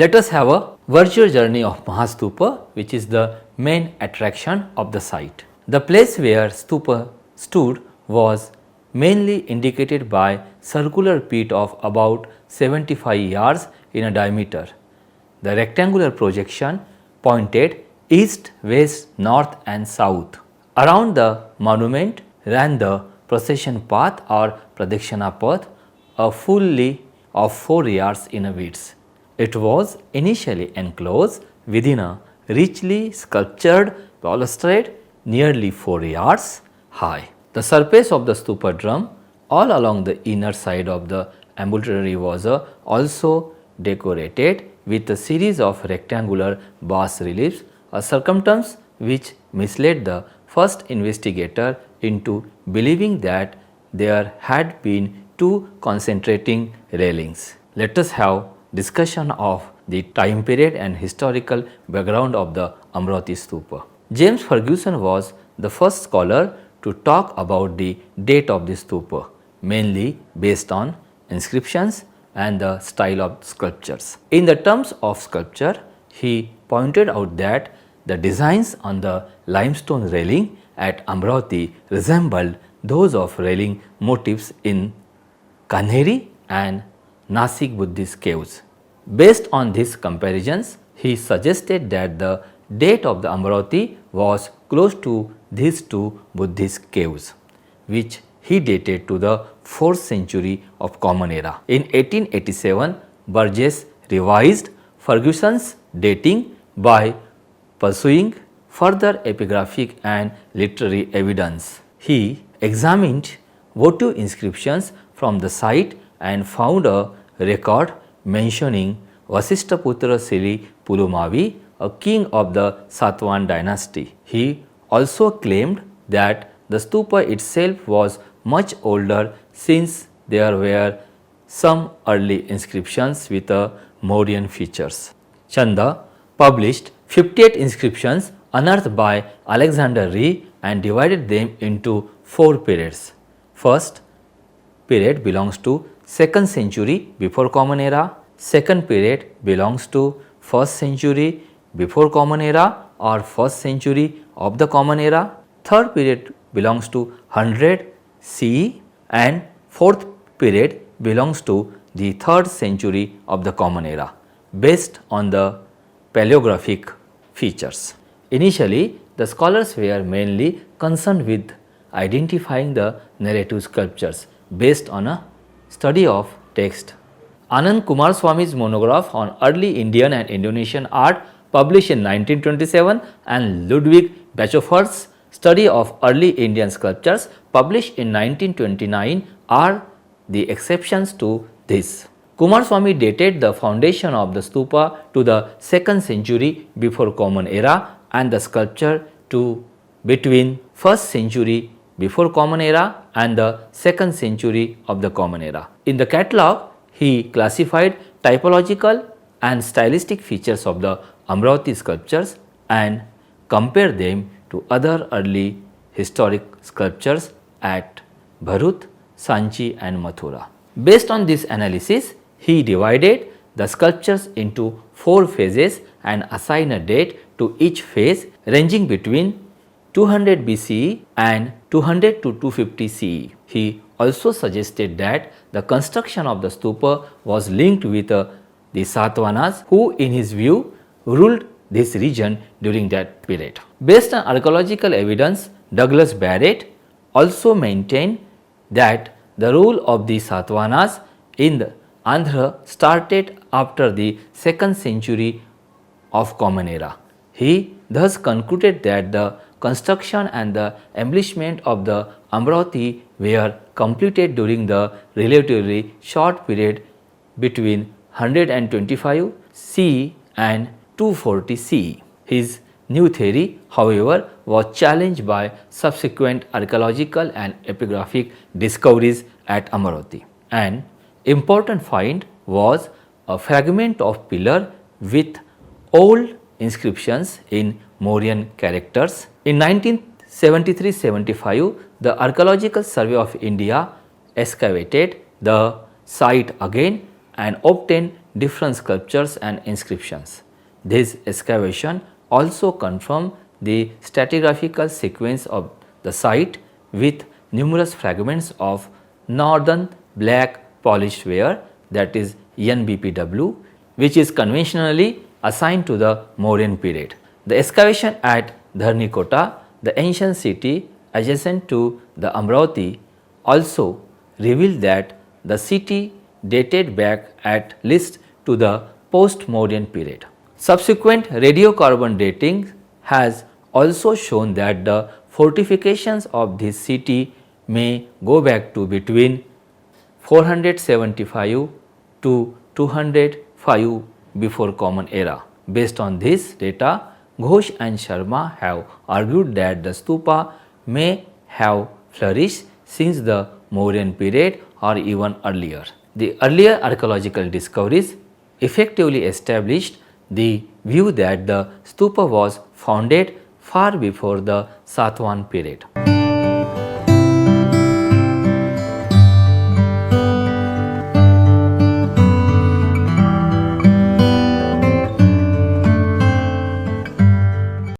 Let us have a virtual journey of Mahastupa, which is the main attraction of the site. The place where stupa stood was mainly indicated by circular pit of about 75 yards in a diameter. The rectangular projection pointed east, west, north and south. Around the monument ran the procession path or Pradakshina path, a fully of 4 yards in width. It was initially enclosed within a richly sculptured balustrade nearly 4 yards high. The surface of the stupa drum all along the inner side of the ambulatory was also decorated with a series of rectangular bas reliefs, a circumstance which misled the first investigator into believing that there had been two concentrating railings. Let us have discussion of the time period and historical background of the Amaravati stupa. James Ferguson was the first scholar to talk about the date of the stupa, mainly based on inscriptions and the style of sculptures. In the terms of sculpture, he pointed out that the designs on the limestone railing at Amaravati resembled those of railing motifs in Kanheri and Nasik Buddhist caves. Based on these comparisons, he suggested that the date of the Amaravati was close to these two Buddhist caves, which he dated to the 4th century of Common Era. In 1887, Burgess revised Ferguson's dating by pursuing further epigraphic and literary evidence. He examined votive inscriptions from the site and found a record mentioning Vasishthaputra Sri Pulumavi, a king of the Satwan dynasty. He also claimed that the stupa itself was much older since there were some early inscriptions with Mauryan features. Chanda published 58 inscriptions unearthed by Alexander Ree and divided them into 4 periods. First period belongs to 2nd century before Common Era, second period belongs to 1st century before Common Era or 1st century of the Common Era, third period belongs to 100 CE and fourth period belongs to the 3rd century of the Common Era based on the paleographic features. Initially, the scholars were mainly concerned with identifying the narrative sculptures based on a study of text. Anand Kumar Swami's monograph on early Indian and Indonesian art published in 1927 and Ludwig Bachoffer's study of early Indian sculptures published in 1929 are the exceptions to this. Kumar Swami dated the foundation of the stupa to the 2nd century before Common Era and the sculpture to between 1st century before Common Era and the 2nd century of the Common Era. In the catalogue, he classified typological and stylistic features of the Amaravati sculptures and compared them to other early historic sculptures at Bharut, Sanchi and Mathura. Based on this analysis, he divided the sculptures into 4 phases and assigned a date to each phase ranging between 200 BCE and 200 to 250 CE. He also suggested that the construction of the stupa was linked with the Satavahanas, who in his view ruled this region during that period. Based on archaeological evidence, Douglas Barrett also maintained that the rule of the Satavahanas in the Andhra started after the 2nd century of Common Era. He thus concluded that the construction and the embellishment of the Amaravati were completed during the relatively short period between 125 CE and 240 CE. His new theory, however, was challenged by subsequent archaeological and epigraphic discoveries at Amaravati. An important find was a fragment of pillar with old inscriptions in Mauryan characters. In 1973-75, the Archaeological Survey of India excavated the site again and obtained different sculptures and inscriptions. This excavation also confirmed the stratigraphical sequence of the site with numerous fragments of northern black polished ware, that is NBPW, which is conventionally assigned to the Mauryan period. The excavation at Dharnikota, the ancient city adjacent to the Amaravati, also revealed that the city dated back at least to the post-Mauryan period. Subsequent radiocarbon dating has also shown that the fortifications of this city may go back to between 475 to 205 before Common Era. Based on this data, Ghosh and Sharma have argued that the stupa may have flourished since the Mauryan period or even earlier. The earlier archaeological discoveries effectively established the view that the stupa was founded far before the Satwan period.